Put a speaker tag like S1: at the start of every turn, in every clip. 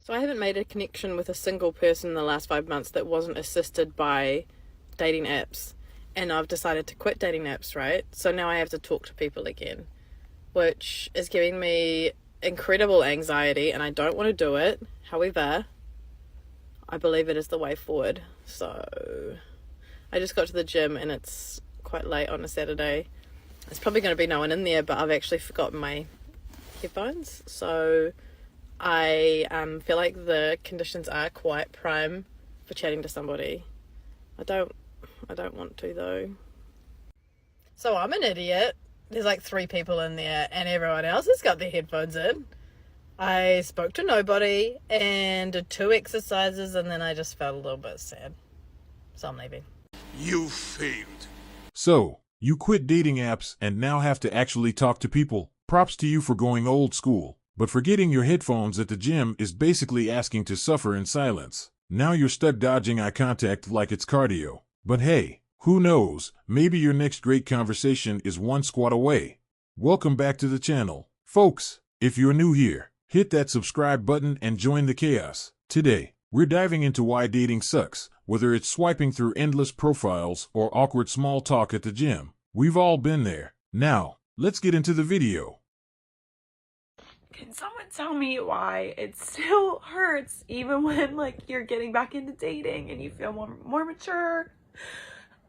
S1: So I haven't made a connection with a single person in the last 5 months that wasn't assisted by dating apps. And I've decided to quit dating apps, right? So now I have to talk to people again, which is giving me incredible anxiety, and I don't want to do it. However, I believe it is the way forward. So I just got to the gym and it's quite late on a Saturday. There's probably going to be no one in there, but I've actually forgotten my headphones. So I feel like the conditions are quite prime for chatting to somebody. I don't want to though. So I'm an idiot. There's like 3 people in there and everyone else has got their headphones in. I spoke to nobody and did 2 exercises and then I just felt a little bit sad. So I'm leaving.
S2: You failed.
S3: So, you quit dating apps and now have to actually talk to people. Props to you for going old school. But forgetting your headphones at the gym is basically asking to suffer in silence. Now you're stuck dodging eye contact like it's cardio. But hey, who knows, maybe your next great conversation is one squat away. Welcome back to the channel. Folks, if you're new here, hit that subscribe button and join the chaos. Today, we're diving into why dating sucks, whether it's swiping through endless profiles or awkward small talk at the gym. We've all been there. Now, let's get into the video.
S4: Can someone tell me why it still hurts even when like you're getting back into dating and you feel more mature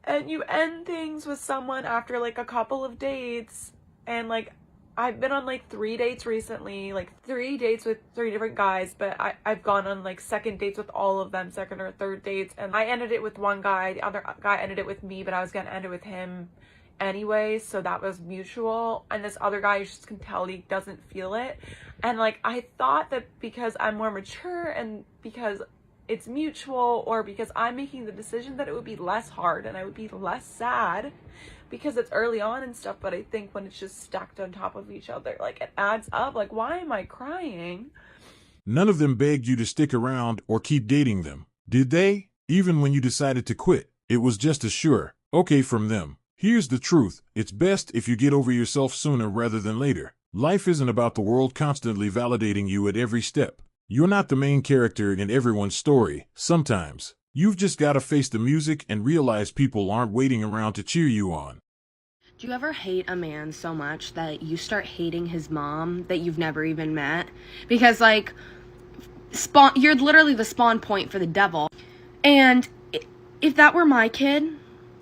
S4: and you end things with someone after like a couple of dates? And like I've been on like 3 dates recently, like 3 dates with 3 different guys, but I've gone on like second dates with all of them, second or third dates, and I ended it with one guy, the other guy ended it with me, but I was gonna end it with him anyway, so that was mutual. And this other guy, you just can tell he doesn't feel it. And like I thought that because I'm more mature and because it's mutual, or because I'm making the decision, that it would be less hard and I would be less sad because it's early on and stuff. But I think when it's just stacked on top of each other, like it adds up. Like, why am I crying?
S3: None of them begged you to stick around or keep dating them, did they? Even when you decided to quit, it was just a sure okay from them. Here's the truth, it's best if you get over yourself sooner rather than later. Life isn't about the world constantly validating you at every step. You're not the main character in everyone's story. Sometimes, you've just got to face the music and realize people aren't waiting around to cheer you on.
S5: Do you ever hate a man so much that you start hating his mom that you've never even met? Because like, you're literally the spawn point for the devil. And if that were my kid,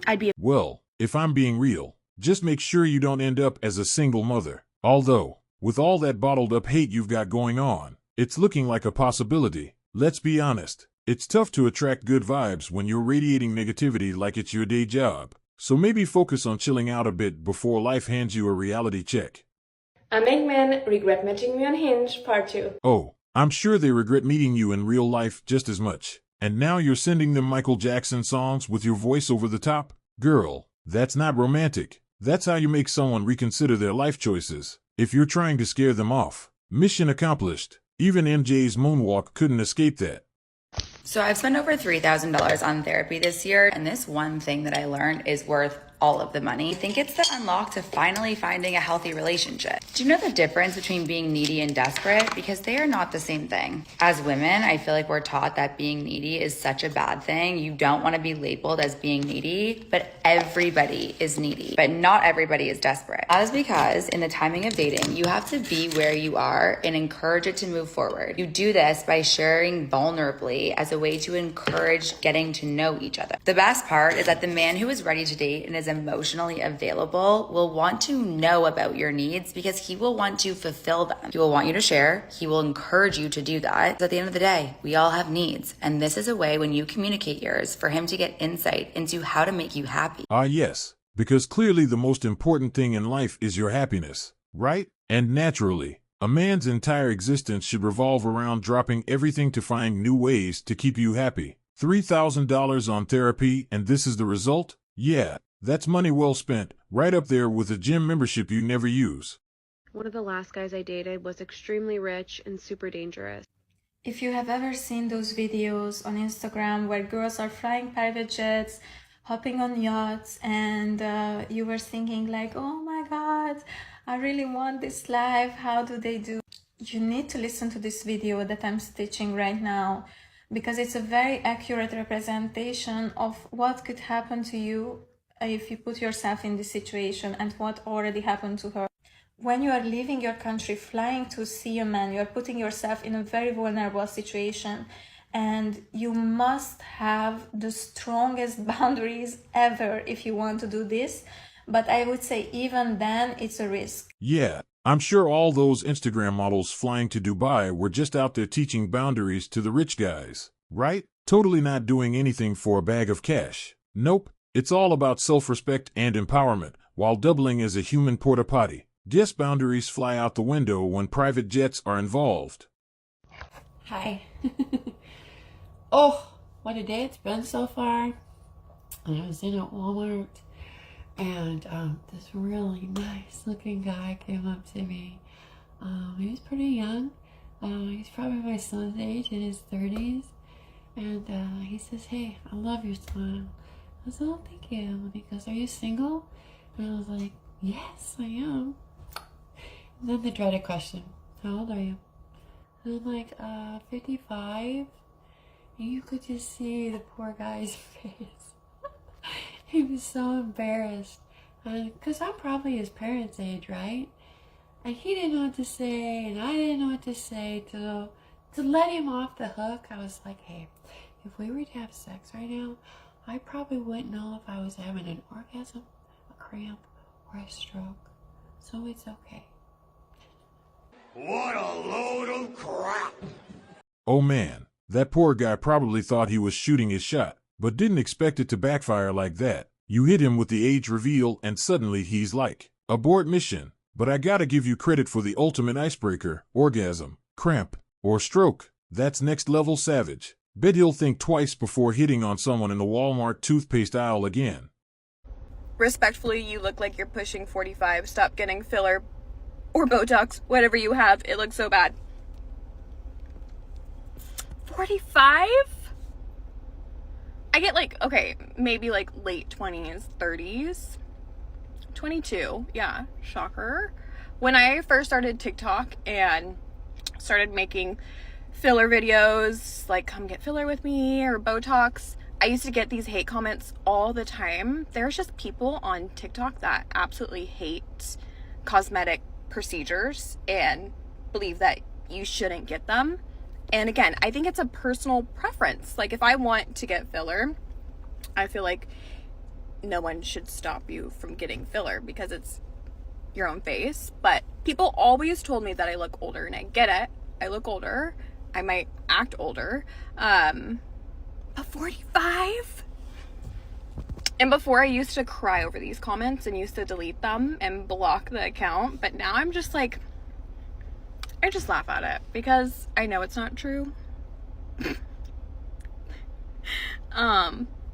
S5: I'd be...
S3: Well, if I'm being real, just make sure you don't end up as a single mother. Although, with all that bottled up hate you've got going on, it's looking like a possibility. Let's be honest, it's tough to attract good vibes when you're radiating negativity like it's your day job. So maybe focus on chilling out a bit before life hands you a reality check.
S6: A make men regret matching me on Hinge, part 2.
S3: Oh, I'm sure they regret meeting you in real life just as much. And now you're sending them Michael Jackson songs with your voice over the top? Girl, that's not romantic. That's how you make someone reconsider their life choices. If you're trying to scare them off, mission accomplished. Even MJ's moonwalk couldn't escape that.
S7: So I've spent over $3,000 on therapy this year, and this one thing that I learned is worth all of the money. I think it's the unlock to finally finding a healthy relationship. Do you know the difference between being needy and desperate? Because they are not the same thing. As women, I feel like we're taught that being needy is such a bad thing. You don't want to be labeled as being needy, but everybody is needy, but not everybody is desperate. That is because in the timing of dating, you have to be where you are and encourage it to move forward. You do this by sharing vulnerably as a way to encourage getting to know each other. The best part is that the man who is ready to date and is emotionally available will want to know about your needs because he will want to fulfill them. He will want you to share. He will encourage you to do that. So at the end of the day, we all have needs. And this is a way when you communicate yours for him to get insight into how to make you happy.
S3: Yes, because clearly the most important thing in life is your happiness, right? And naturally, a man's entire existence should revolve around dropping everything to find new ways to keep you happy. $3,000 on therapy and this is the result? Yeah. That's money well spent, right up there with a gym membership you never use.
S5: One of the last guys I dated was extremely rich and super dangerous.
S8: If you have ever seen those videos on Instagram where girls are flying private jets, hopping on yachts, and you were thinking like, oh my God, I really want this life, how do they do? you need to listen to this video that I'm stitching right now, because it's a very accurate representation of what could happen to you if you put yourself in this situation and what already happened to her. When you are leaving your country, flying to see a man, you are putting yourself in a very vulnerable situation, and you must have the strongest boundaries ever if you want to do this. But I would say even then, it's a risk.
S3: Yeah, I'm sure all those Instagram models flying to Dubai were just out there teaching boundaries to the rich guys, right? Totally not doing anything for a bag of cash. Nope, it's all about self-respect and empowerment, while doubling as a human porta potty. Guess boundaries fly out the window when private jets are involved.
S9: Hi. Oh, what a day it's been so far. And I was in at Walmart, and this really nice looking guy came up to me. He was pretty young. He's probably my son's age, in his 30s. And he says, "Hey, I love your smile." I said, "Oh, thank you." And he goes, "Are you single?" And I was like, "Yes, I am." And then the dreaded question, "How old are you?" And I'm like, 55. And you could just see the poor guy's face. He was so embarrassed. Because I'm probably his parents' age, right? And he didn't know what to say, and I didn't know what to say. To let him off the hook, I was like, "Hey, if we were to have sex right now, I probably wouldn't know if I was having an orgasm, a cramp, or a stroke. So it's okay."
S2: What a load of crap!
S3: Oh man, that poor guy probably thought he was shooting his shot, but didn't expect it to backfire like that. You hit him with the age reveal and suddenly he's like, "Abort mission." But I gotta give you credit for the ultimate icebreaker, orgasm, cramp, or stroke. That's next level savage. Bet he'll think twice before hitting on someone in the Walmart toothpaste aisle again.
S1: Respectfully, you look like you're pushing 45. Stop getting filler or Botox, whatever you have. It looks so bad. 45? I get like, okay, maybe like late 20s, 30s. 22, yeah, shocker. When I first started TikTok and started making filler videos, like come get filler with me or Botox, I used to get these hate comments all the time. There's just people on TikTok that absolutely hate cosmetic procedures and believe that you shouldn't get them. And again, I think it's a personal preference. Like if I want to get filler, I feel like no one should stop you from getting filler because it's your own face. But people always told me that I look older, and I get it. I look older. I might act older. But 45? And before I used to cry over these comments and used to delete them and block the account. But now I'm just like, I just laugh at it because I know it's not true.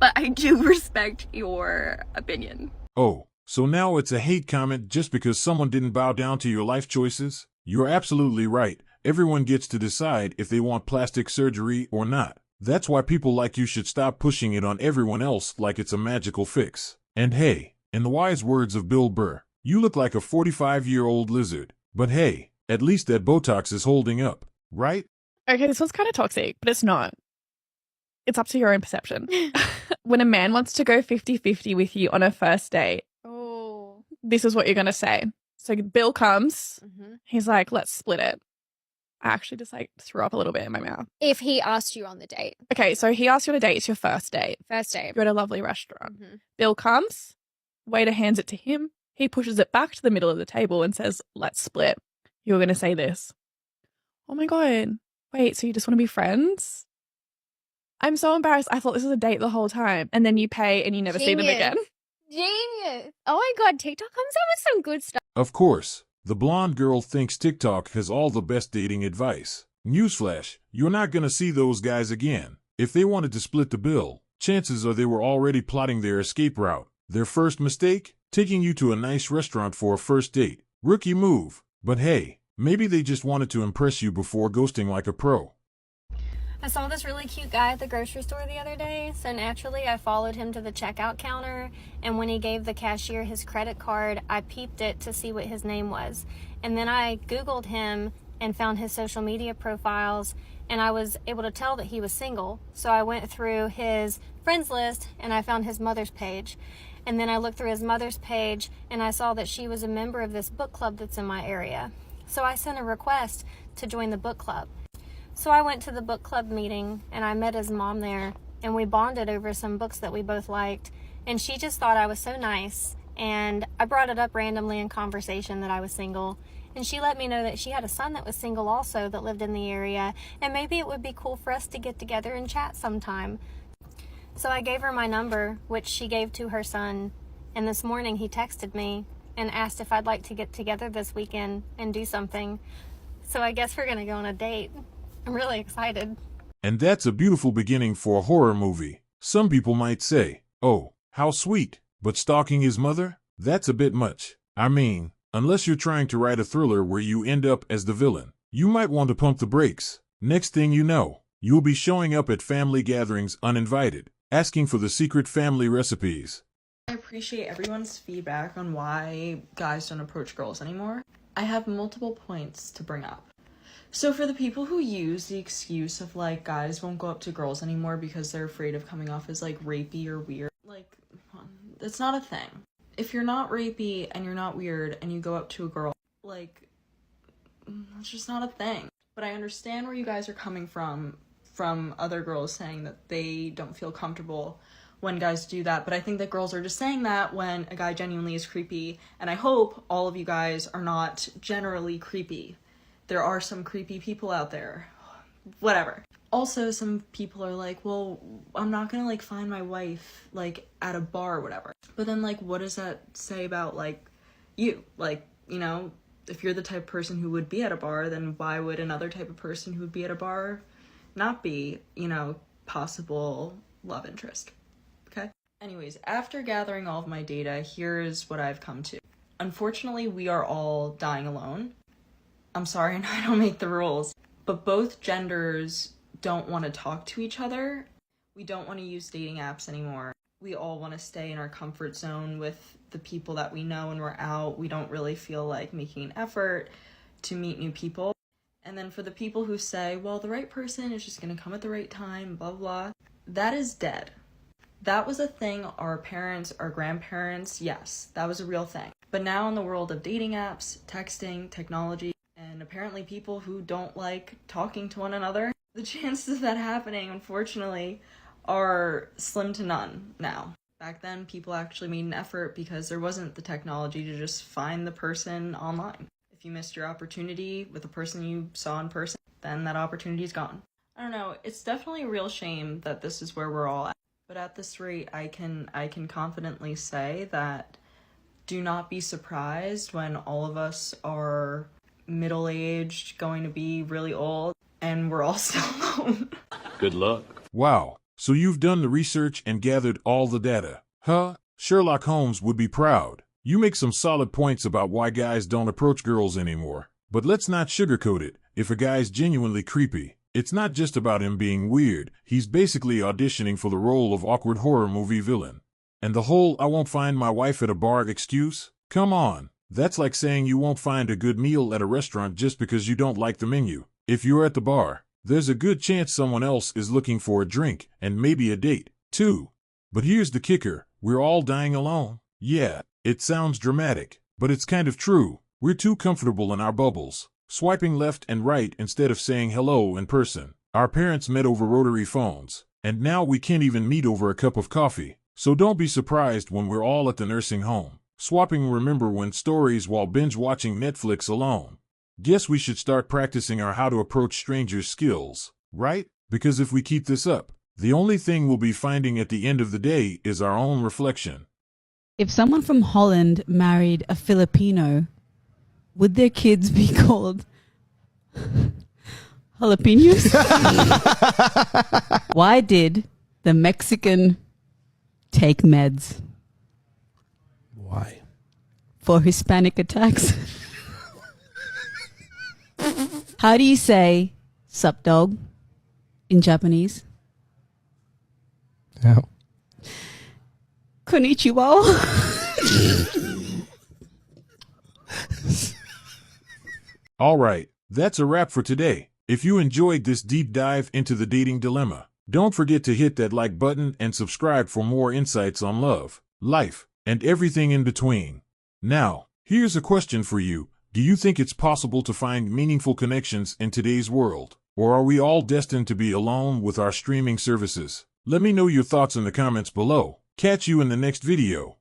S1: But I do respect your opinion.
S3: Oh, so now it's a hate comment just because someone didn't bow down to your life choices? You're absolutely right. Everyone gets to decide if they want plastic surgery or not. That's why people like you should stop pushing it on everyone else like it's a magical fix. And hey, in the wise words of Bill Burr, you look like a 45-year-old lizard. But hey, at least that Botox is holding up, right?
S10: Okay, this one's kind of toxic, but it's not. It's up to your own perception. When a man wants to go 50-50 with you on a first date, this is what you're going to say. So Bill comes, he's like, "Let's split it." I actually just like threw up a little bit in my mouth.
S11: If he asked you on the date.
S10: Okay, so he asked you on a date. It's your first date.
S11: First date.
S10: You're at a lovely restaurant. Bill comes, waiter hands it to him. He pushes it back to the middle of the table and says, "Let's split." You're going to say this. "Oh my God. Wait, so you just want to be friends?" I'm so embarrassed. I thought this was a date the whole time. And then you pay and you never see them again.
S11: Genius. Oh my God, TikTok comes up with some good stuff.
S3: Of course, the blonde girl thinks TikTok has all the best dating advice. Newsflash, you're not gonna see those guys again. If they wanted to split the bill, chances are they were already plotting their escape route. Their first mistake? Taking you to a nice restaurant for a first date. Rookie move. But hey, maybe they just wanted to impress you before ghosting like a pro.
S11: I saw this really cute guy at the grocery store the other day, so naturally I followed him to the checkout counter, and when he gave the cashier his credit card, I peeped it to see what his name was. And then I Googled him, and found his social media profiles, and I was able to tell that he was single. So I went through his friends list and I found his mother's page. And then I looked through his mother's page and I saw that she was a member of this book club that's in my area. So I sent a request to join the book club. So I went to the book club meeting and I met his mom there, and we bonded over some books that we both liked. And she just thought I was so nice. And I brought it up randomly in conversation that I was single. And she let me know that she had a son that was single also that lived in the area, and maybe it would be cool for us to get together and chat sometime. So I gave her my number, which she gave to her son, and this morning he texted me and asked if I'd like to get together this weekend and do something. So I guess we're gonna go on a date. I'm really excited.
S3: And that's a beautiful beginning for a horror movie. Some people might say, oh, how sweet, but stalking his mother? That's a bit much. I mean, unless you're trying to write a thriller where you end up as the villain, you might want to pump the brakes. Next thing you know, you'll be showing up at family gatherings uninvited, asking for the secret family recipes.
S4: I appreciate everyone's feedback on why guys don't approach girls anymore. I have multiple points to bring up. So for the people who use the excuse of like guys won't go up to girls anymore because they're afraid of coming off as like rapey or weird, like that's not a thing. If you're not rapey and you're not weird and you go up to a girl, like, it's just not a thing. But I understand where you guys are coming from other girls saying that they don't feel comfortable when guys do that. But I think that girls are just saying that when a guy genuinely is creepy. And I hope all of you guys are not generally creepy. There are some creepy people out there. Whatever. Also, some people are like, well, I'm not gonna like find my wife like at a bar or whatever. But then like, what does that say about like you? Like, you know, if you're the type of person who would be at a bar, then why would another type of person who would be at a bar not be, you know, possible love interest? Okay? Anyways, after gathering all of my data, here's what I've come to. Unfortunately, we are all dying alone. I'm sorry, and I don't make the rules. But both genders don't want to talk to each other. We don't want to use dating apps anymore. We all want to stay in our comfort zone with the people that we know when we're out. We don't really feel like making an effort to meet new people. And then for the people who say, well, the right person is just going to come at the right time, blah, blah, that is dead. That was a thing our parents, our grandparents, yes, that was a real thing. But now in the world of dating apps, texting, technology, and apparently people who don't like talking to one another, the chances of that happening, unfortunately, are slim to none now. Back then, people actually made an effort because there wasn't the technology to just find the person online. If you missed your opportunity with the person you saw in person, then that opportunity is gone. I don't know, it's definitely a real shame that this is where we're all at. But at this rate, I can confidently say that do not be surprised when all of us are middle-aged, going to be really old, and we're all still alone.
S3: Good luck. Wow, so you've done the research and gathered all the data. Huh? Sherlock Holmes would be proud. You make some solid points about why guys don't approach girls anymore. But let's not sugarcoat it. If a guy's genuinely creepy, it's not just about him being weird. He's basically auditioning for the role of awkward horror movie villain. And the whole I won't find my wife at a bar excuse? Come on. That's like saying you won't find a good meal at a restaurant just because you don't like the menu. If you're at the bar, there's a good chance someone else is looking for a drink and maybe a date, too. But here's the kicker. We're all dying alone. Yeah, it sounds dramatic, but it's kind of true. We're too comfortable in our bubbles, swiping left and right instead of saying hello in person. Our parents met over rotary phones, and now we can't even meet over a cup of coffee. So don't be surprised when we're all at the nursing home, swapping remember when stories while binge-watching Netflix alone. Guess we should start practicing our how to approach strangers skills, right? Because if we keep this up, the only thing we'll be finding at the end of the day is our own reflection.
S12: If someone from Holland married a Filipino, would their kids be called jalapenos? Why did the Mexican take meds?
S13: Why?
S12: For Hispanic attacks. How do you say sup dog in Japanese?
S13: How?
S12: Konnichiwa.
S3: All right, That's a wrap for today. If you enjoyed this deep dive into the dating dilemma, don't forget to hit that like button and subscribe for more insights on love, life, and everything in between. Now, here's a question for you. Do you think it's possible to find meaningful connections in today's world? Or are we all destined to be alone with our streaming services? Let me know your thoughts in the comments below. Catch you in the next video.